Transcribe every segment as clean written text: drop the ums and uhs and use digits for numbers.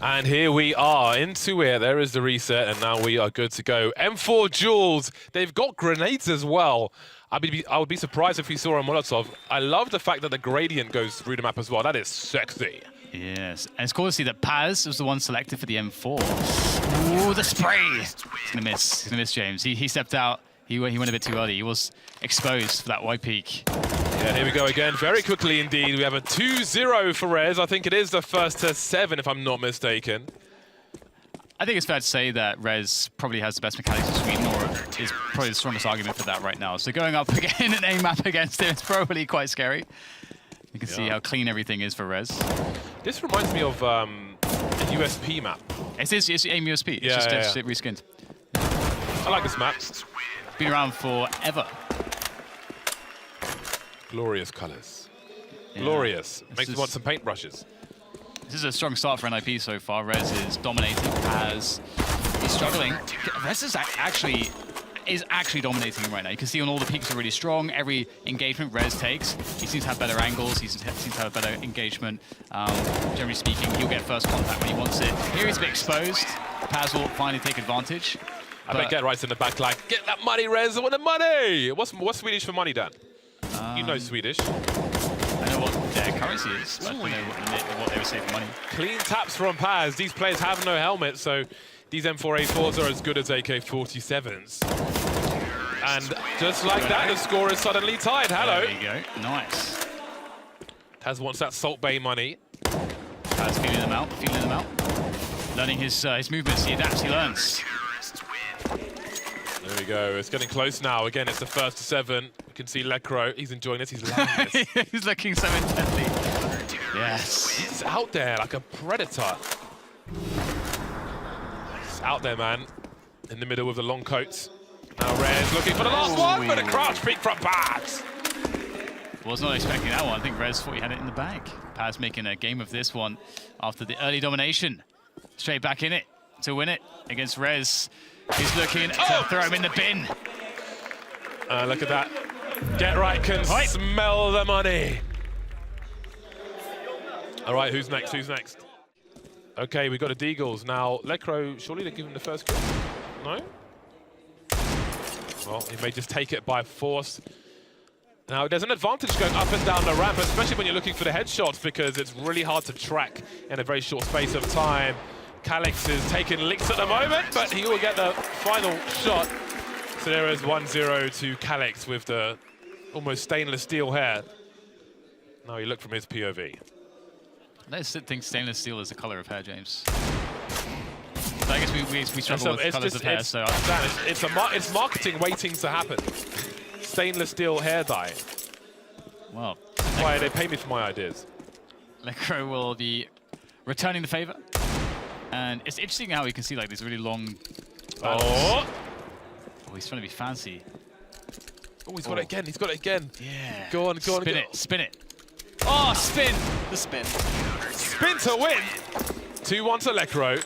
And here we are into it. There is the reset, and now we are good to go. M4 Jules, they've got grenades as well. I would be surprised if we saw a Molotov. I love the fact that the gradient goes through the map as well. That is sexy. Yes, and it's cool to see that Paz was the one selected for the M4. Ooh, the spray! He's gonna miss. He's gonna miss, James. He stepped out. He went a bit too early. He was exposed for that white peak. Yeah, here we go again. Very quickly indeed. We have a 2-0 for Rez. I think it is the first to 7, if I'm not mistaken. I think it's fair to say that Rez probably has the best mechanics in Sweden, or is probably the strongest argument for that right now. So going up again and aim map against him is probably quite scary. You can see how clean everything is for Rez. This reminds me of a USP map. It's aim USP. Yeah, It's just reskinned. I like this map. Been around forever. Glorious colors. Yeah. Glorious. Makes me want some paintbrushes. This is a strong start for NiP so far. Rez is dominating as he's struggling. Rez is actually dominating right now. You can see on all the peaks are really strong. Every engagement Rez takes, he seems to have better angles. He seems to have better engagement. Generally speaking, he'll get first contact when he wants it. Here he's a bit exposed. Paz will finally take advantage. I bet Get Right's in the back like, get that money, Rez, I want the money! What's Swedish for money, Dan? You know Swedish. I know what their currency is, but I don't know what they would say for money. Clean taps from Paz. These players have no helmet, so these M4A4s are as good as AK-47s. And just like that, the score is suddenly tied. Hello. There you go. Nice. Taz wants that Salt Bay money. Paz feeling them out, learning his movements. He adapts, he learns. There we go. It's getting close now. Again, it's the first to 7. You can see Lecro. He's enjoying this. He's loving this. He's looking so intently. Yes. He's out there like a predator. He's out there, man. In the middle with the long coats. Now Rez looking for the last one, but a crouch peek from Paz. Was not expecting that one. I think Rez thought he had it in the bag. Paz making a game of this one after the early domination. Straight back in it to win it against Rez. He's looking to throw him in the bin. Look at that. Get Right can smell the money. All right, who's next? Who's next? Okay, we got a Deagles. Now, Lecro, surely they give him the first kill? No? Well, he may just take it by force. Now, there's an advantage going up and down the ramp, especially when you're looking for the headshots, because it's really hard to track in a very short space of time. Calix is taking licks at the moment, but he will get the final shot. So there is 1-0 to Calix with the almost stainless steel hair. Now you look from his POV. I don't think stainless steel is the color of hair, James. So I guess we struggle with colors of hair, so... It's marketing waiting to happen. Stainless steel hair dye. Well... That's why they pay me for my ideas. Lecro will be returning the favor. And it's interesting how you can see like these really long... Oh, he's trying to be fancy. Oh, he's got it again. He's got it again. Yeah. Go on, Spin it. Spin it. Oh, spin. The spin. Spin to win. 2-1 to Lecro.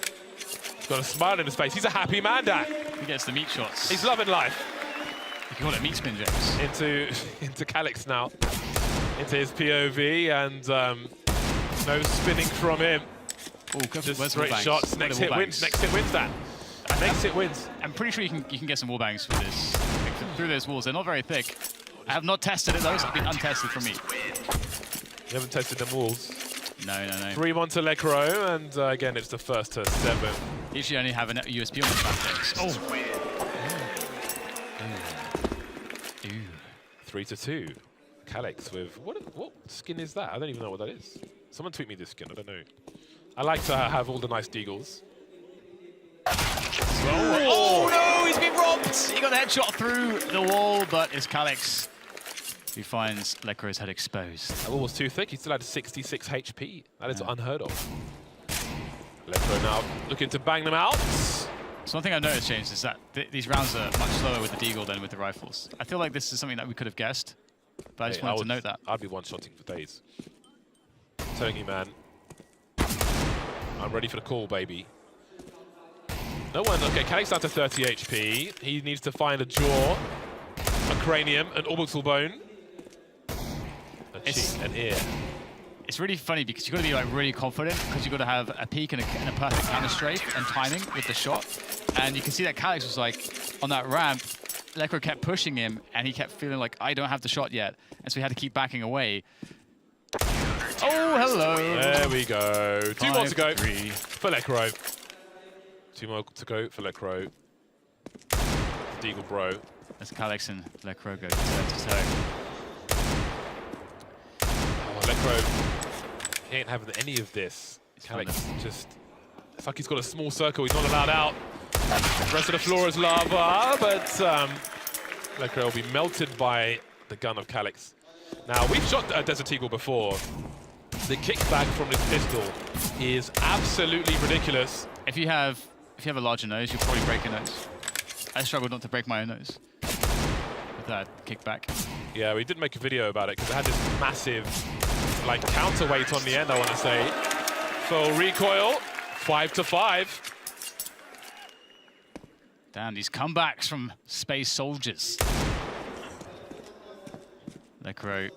He's got a smile in his face. He's a happy man, Dan. He gets the meat shots. He's loving life. You can call it meat spin, James. Into Calix now. Into his POV, and no spinning from him. Oh, just straight shots. Next hit wins. Next hit wins that. Next hit wins. I'm pretty sure you can get some wallbangs for this. Through those walls. They're not very thick. I have not tested it. Those have been untested for me. You haven't tested them walls? No. 3-1 to Lecro, and again, it's the first to 7. Usually only have a USB on the back. Oh. 3-2. Calix with what skin is that? I don't even know what that is. Someone tweet me this skin. I don't know. I like to have all the nice deagles. Oh no, he's been robbed! He got the headshot through the wall, but it's Calix who finds Lecro's head exposed. That wall was too thick. He still had 66 HP. That is unheard of. Lecro now looking to bang them out. So one thing I've noticed, James, is that these rounds are much slower with the deagle than with the rifles. I feel like this is something that we could have guessed, but I just wanted to note that. I'd be one-shotting for days. I'm telling you, man. I'm ready for the call, baby. No one. Okay, Calix down to 30 HP. He needs to find a jaw, a cranium, an orbital bone, a cheek, an ear. it's really funny because you've got to be like really confident because you've got to have a peak and a perfect counter strafe and timing with the shot. And you can see that Calyx was like on that ramp. Lekr0 kept pushing him, and he kept feeling like, I don't have the shot yet. And so he had to keep backing away. Oh, hello. There we go. 2 more to go 5-3. for Lekr0. 2 more to go for Lekr0. Deagle Bro. As Calyx and Lekr0 go toe-to-toe. Oh, Lekr0, he ain't having any of this. Calyx just, it's like he's got a small circle, he's not allowed out. The rest of the floor is lava, but Lekr0 will be melted by the gun of Calyx. Now, we've shot Desert Eagle before. The kickback from this pistol is absolutely ridiculous. If you have a larger nose, you'll probably break a nose. I struggled not to break my own nose with that kickback. Yeah, we did make a video about it because it had this massive, like, counterweight on the end, I want to say. Full recoil, 5-5. Damn, these comebacks from Space Soldiers. Lekr0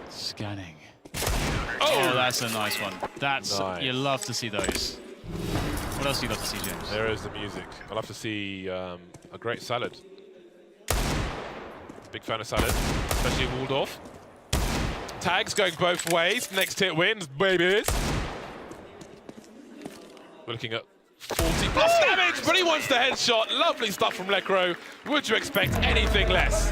scanning. Oh, that's a nice one. That's nice. You love to see those. What else do you love to see, James? There is the music. I love to see a great salad. Big fan of salad, especially Waldorf. Tags going both ways. Next hit wins, babies. We're looking at 40 plus damage, but he wants the headshot. Lovely stuff from Lekr0. Would you expect anything less?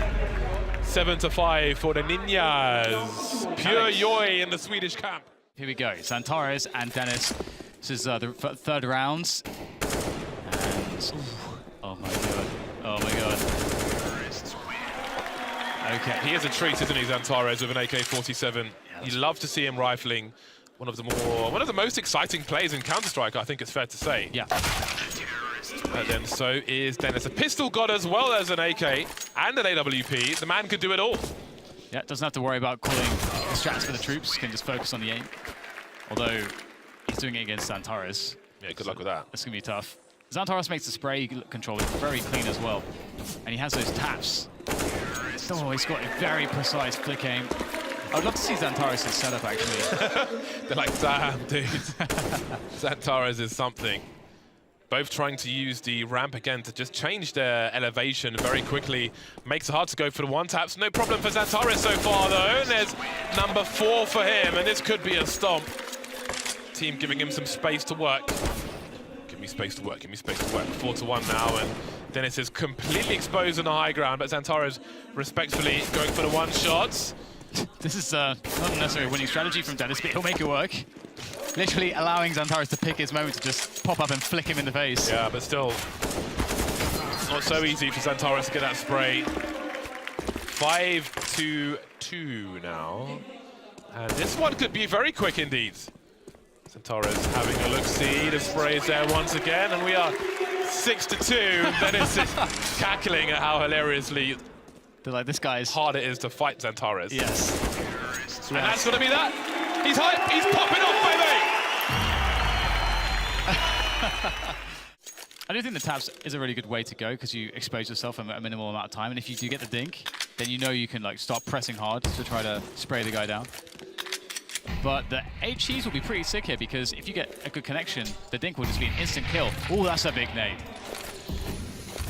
7-5 for the Ninjas. Pure joy in the Swedish camp. Here we go. Xantares and Dennis. This is the third round. And oh my god. Oh my god. Okay. He is a treat, isn't he, Xantares, with an AK-47. Yeah, You love to see him rifling one of the most exciting plays in Counter-Strike, I think it's fair to say. Yeah. And then so is Dennis. A pistol god as well as an AK and an AWP. The man could do it all. Yeah, doesn't have to worry about calling the strats for the troops. Can just focus on the aim. Although he's doing it against Xantares. Yeah, good luck with that. It's gonna be tough. Xantares makes the spray control very clean as well, and he has those taps. Oh, he's got a very precise flick aim. I would love to see Xantares' setup actually. They're like, damn, dude. Xantares is something. Both trying to use the ramp again to just change their elevation very quickly. Makes it hard to go for the one taps. No problem for Xantares so far, though. And there's number 4 for him, and this could be a stomp. Team giving him some space to work. Give me space to work, give me space to work. 4-1 now, and Dennis is completely exposed on the high ground, but Xantares respectfully going for the one shots. This is not necessarily a winning strategy from Dennis, but he'll make it work. Literally allowing Xantares to pick his moment to just pop up and flick him in the face. Yeah, but still, not so easy for Xantares to get that spray. 5-2 now. And this one could be very quick indeed. Xantares having a look-see. The spray is there once again, and we are 6-2. Dennis is cackling at how hilariously They're like, this guy's hard it is to fight Xantares. Yes. And that's going to be that. He's hype. He's popping off, baby. I do think the taps is a really good way to go because you expose yourself for a minimal amount of time, and if you do get the dink, then you know you can like start pressing hard to try to spray the guy down. But the HEs will be pretty sick here because if you get a good connection, the dink will just be an instant kill. Oh, that's a big nade.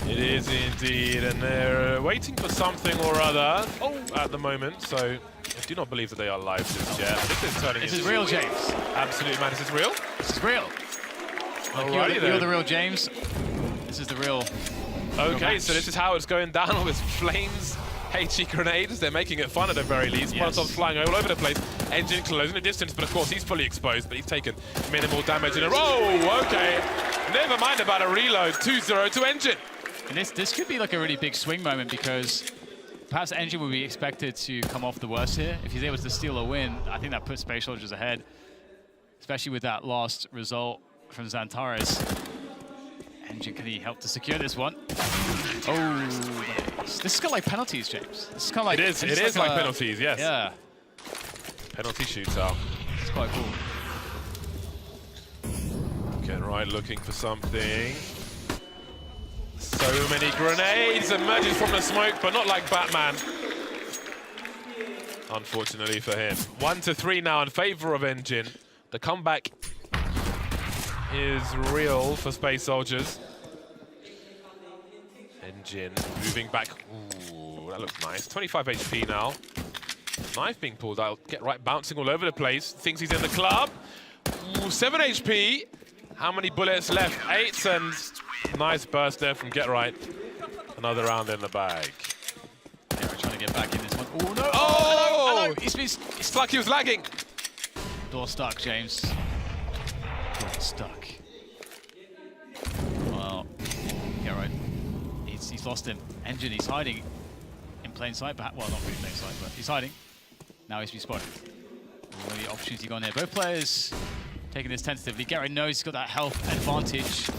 It is indeed, and they're waiting for something or other at the moment, so I do not believe that they are live just yet. This is turning This into is real, James. absolute madness. Is real? This is real. Like you're the real James. This is the real. Okay, so this is how it's going down with flames, HE grenades. They're making it fun at the very least. Yes. Molotovs flying all over the place. Engine closing the distance, but of course he's fully exposed, but he's taken minimal damage in a row. Okay, never mind about a reload. 2-0 to Engine. And this could be like a really big swing moment because perhaps Engine will be expected to come off the worst here. If he's able to steal a win, I think that puts Space Soldiers ahead, especially with that last result from Xantares. Engine, can he help to secure this one? Oh, this has got like penalties, James. This is kind of like It is like penalties, yes. Yeah, Penalty shootout. it's quite cool. Ken Wright looking for something. So many grenades emerging from the smoke, but not like Batman. unfortunately for him. 1-3 now in favor of Engine. The comeback is real for Space Soldiers. Engine moving back. Ooh, that looks nice. 25 HP now. Knife being pulled out. Get right, bouncing all over the place. Thinks he's in the club. Ooh, 7 HP. How many bullets left? 8, and nice burst there from Get Right. Another round in the bag. Yeah, we're trying to get back in this one. Oh, no! Oh! Hello. It's like he was lagging. Door stuck, James. Door stuck. Well, Get Right. He's lost him. Engine, he's hiding in plain sight. Well, not really plain sight, but he's hiding. Now he's been spotted. Really opportunity gone there. Both players taking this tentatively. Get Right knows he's got that health advantage.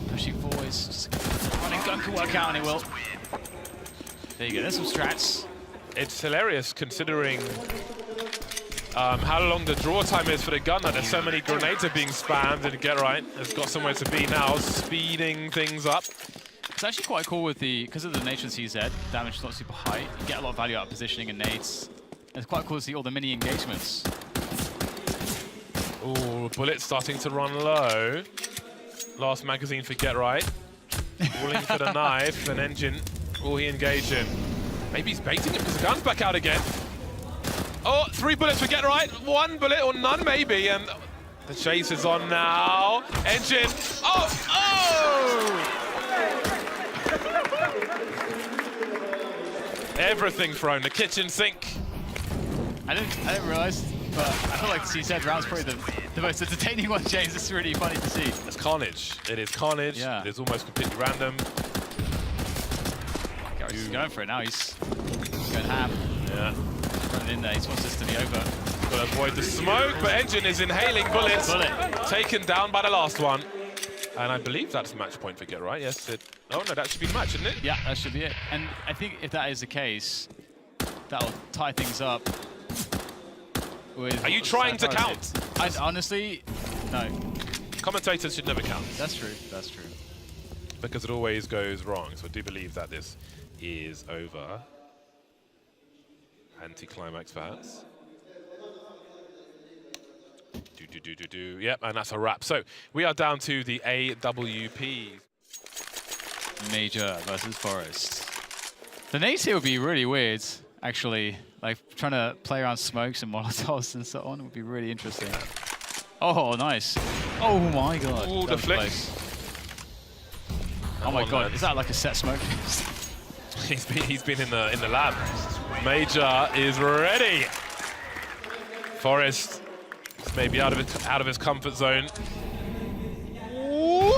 Pushing forwards. Just running gun can work out, and it will. There you go. There's some strats. It's hilarious considering how long the draw time is for the gun. There's so many grenades are being spammed, and Get Right has got somewhere to be now, speeding things up. It's actually quite cool with because of the nature of CZ, damage is not super high. You get a lot of value out of positioning and nades. It's quite cool to see all the mini engagements. Ooh, bullet starting to run low. Last magazine for Get Right. Rolling for the knife, and Engine, will he engage in? Maybe he's baiting him because the gun's back out again. Oh, 3 bullets for Get Right. 1 bullet or none maybe, and the chase is on now. Engine, oh! Everything thrown, the kitchen sink. I didn't realize, but I feel like CZ round's probably the most entertaining one, James. It's really funny to see. It's carnage. It is carnage. Yeah. It is almost completely random. Garrett's going for it now. He's going ham. Yeah. Running in there. He wants this to be over. Got to avoid the smoke, but Engine is inhaling bullets. Taken down by the last one. And I believe that's match point for Get Right. Yes, it. Oh no, that should be the match, shouldn't it? Yeah, that should be it. And I think if that is the case, that'll tie things up. Are you trying to count? Honestly, no. Commentators should never count. That's true. That's true. Because it always goes wrong. So I do believe that this is over. Anti-climax, perhaps. Yep, and that's a wrap. So we are down to the AWP. Major versus Forest. The nades here would be really weird, actually. Like trying to play around smokes and molotovs and so on would be really interesting. Oh, nice. Oh my god. Ooh, the flick. Oh my god, is that like a set smoke? he's been in the lab. Major is ready. Forest is maybe out of his comfort zone. Ooh.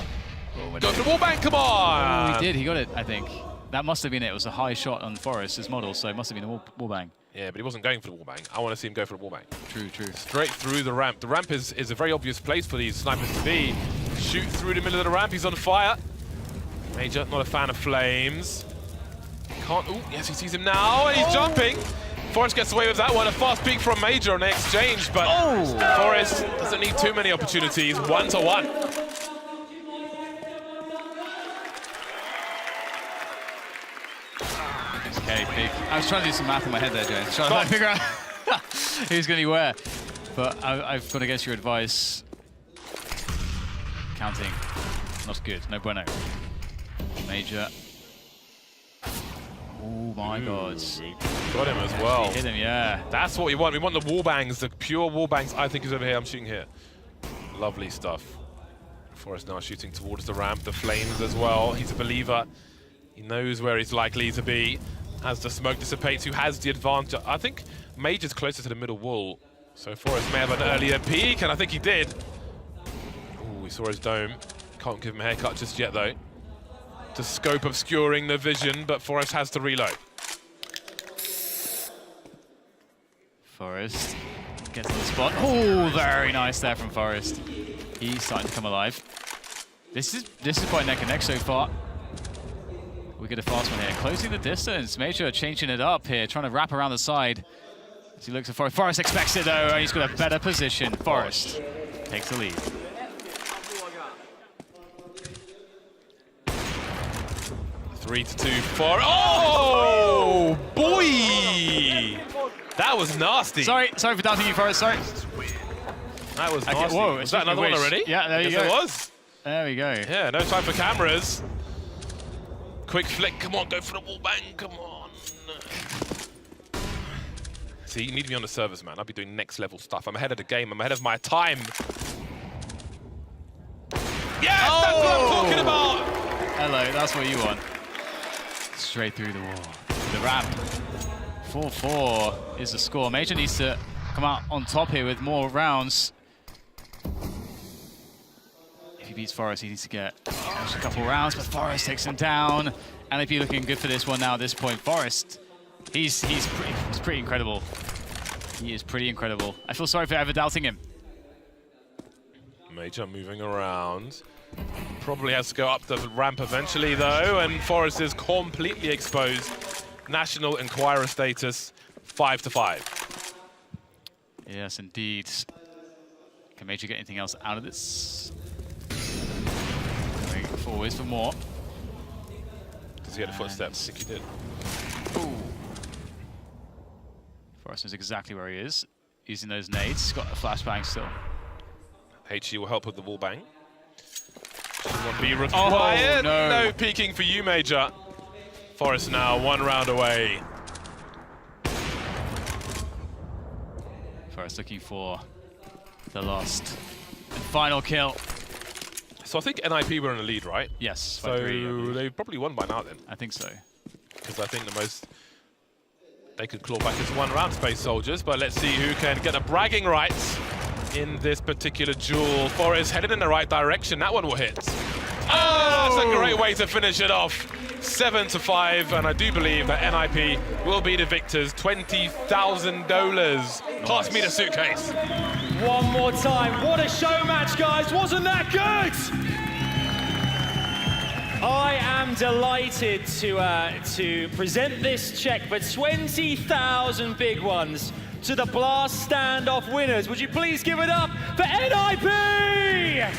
Go for the wallbang, come on! Oh, he did, he got it, I think. That must have been it. It was a high shot on Forrest's model, so it must have been a wallbang. Yeah, but he wasn't going for the wallbang. I want to see him go for the wallbang. True, true. Straight through the ramp. The ramp is a very obvious place for these snipers to be. Shoot through the middle of the ramp. He's on fire. Major, not a fan of flames. Can't. Ooh, yes, he sees him now, and he's jumping. Forrest gets away with that one. A fast peek from Major on the exchange, but Forrest doesn't need too many opportunities. 1-1. Okay, big. I was trying to do some math in my head there, James. Trying to figure out who's going to be where. But I've gone against your advice. Counting. Not good. No bueno. Major. Oh my god. Got him as well. Hit him, yeah. That's what we want. We want the wall bangs, the pure wall bangs. I think is over here. I'm shooting here. Lovely stuff. Forrest now shooting towards the ramp. The flames as well. He's a believer. He knows where he's likely to be. As the smoke dissipates, who has the advantage? I think Major's closer to the middle wall. So Forrest may have an earlier peek, and I think he did. Ooh, we saw his dome. Can't give him a haircut just yet, though. The scope obscuring the vision, but Forrest has to reload. Forrest gets on the spot. Oh, very nice there from Forrest. He's starting to come alive. This is quite neck and neck so far. We get a fast one here. Closing the distance. Major changing it up here, trying to wrap around the side. As he looks at Forrest. Forrest expects it though, and he's got a better position. Forrest takes the lead. Three to two for. Oh boy! That was nasty. Sorry for doubting you, Forrest. Sorry. That was Okay, nasty. whoa, Was that another one already? Yeah, there you Yes, go. it was. There we go. Yeah, no time for cameras. Quick flick, come on, go for the wall bang, come on. See, you need to be on the servers, man. I'll be doing next level stuff. I'm ahead of the game, I'm ahead of my time. Yes, that's what I'm talking about! Hello, that's what you want. Straight through the wall. The ramp. 4-4 is the score. Major needs to come out on top here with more rounds. If he beats Forrest, he needs to get a couple rounds, but Forrest takes him down. NiP looking good for this one now at this point. Forrest, he's pretty incredible. He is pretty incredible. I feel sorry for ever doubting him. Major moving around. Probably has to go up the ramp eventually, though, and Forrest is completely exposed. National Enquirer status, 5-5. Yes, indeed. Can Major get anything else out of this? Going forwards for more. Does he get a footstep? I think he did. Ooh. Forrest knows exactly where he is. Using those nades. He's got a flashbang still. HE will help with the wall bang. Will be required. Oh, no. No peeking for you, Major. Forrest now 1 round away. Forrest looking for the last and final kill. So I think NiP were in the lead, right? Yes. So 5-3, they've probably won by now then. I think so. Because I think the most they could claw back is 1 round, Space Soldiers. But let's see who can get the bragging rights in this particular duel. Forrest headed in the right direction. That one will hit. Oh, that's a great way to finish it off. 7-5, and I do believe that NiP will be the victors. $20,000. Pass me the suitcase. One more time. What a show match, guys. Wasn't that good? I am delighted to present this check for 20,000 big ones to the Blast Standoff winners. Would you please give it up for NiP?